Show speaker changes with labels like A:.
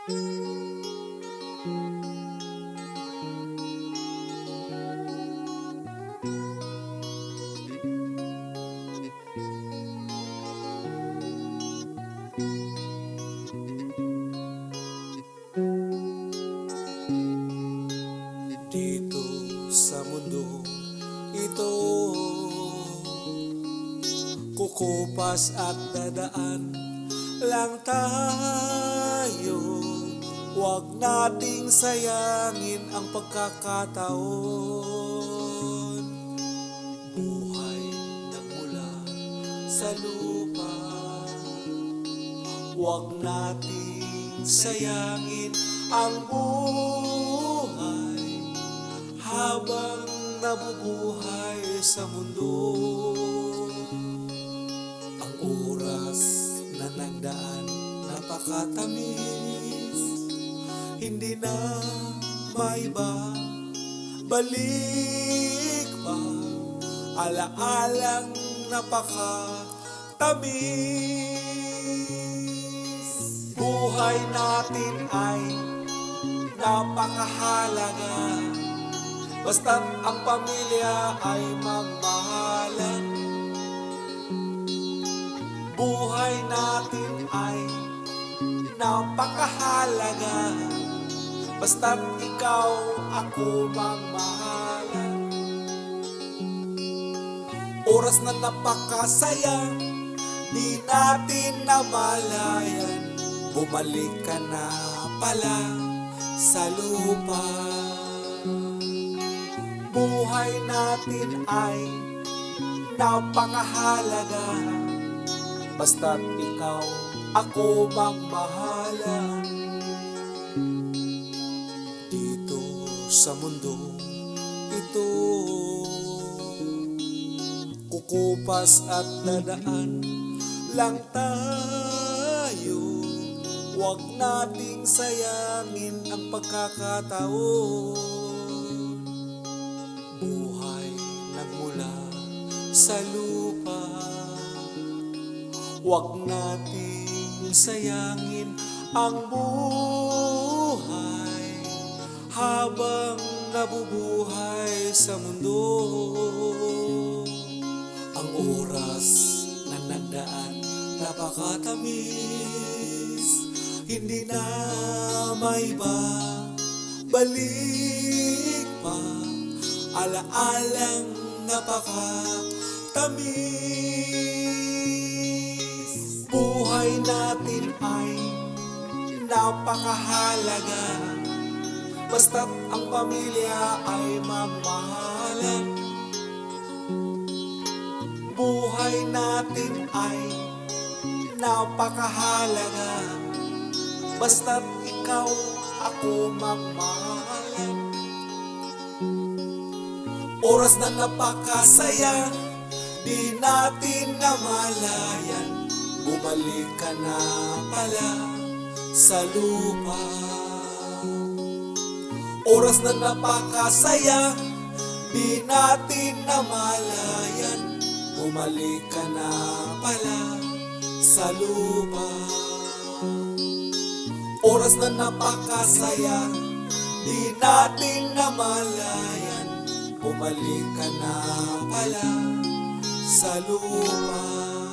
A: Dito sa mundo ito, kukupas at dadaan lang tayo. Huwag nating sayangin ang pagkakataon. Buhay nagmula sa lupa, huwag nating sayangin ang buhay habang nabubuhay sa mundo. Ang oras na nagdaan napakatamis, hindi na maibabalik pa. Alaalang napakatamis. Buhay natin ay napakahalaga, basta't ang pamilya ay magmahalan. Buhay natin ay napakahalaga, basta't ikaw ako magmahalan. Oras na napakasaya, di natin namalayan, bumalik ka na pala sa lupa. Buhay natin ay napakahalaga, basta't ikaw ako magmahalan. Dito sa mundo ito, kukupas at dadaan lang tayo. Huwag nating sayangin ang pagkakataon. Buhay nagmula sa lupa, huwag nating sayangin ang buhay habang nabubuhay sa mundo. Ang oras na nagdaan napakatamis, hindi na maibabalik pa. Alaalang napakatamis. Buhay natin ay napakahalaga, basta't ang pamilya ay magmahalan. Buhay natin ay napakahalaga, basta't ikaw ako magmahalan. Oras na napakasaya, di natin namalayan, bumalik ka na pala sa lupa. Oras na napakasaya, di natin namalayan, bumalik ka na pala sa lupa. Oras na napakasaya, di natin namalayan, bumalik ka na pala sa lupa.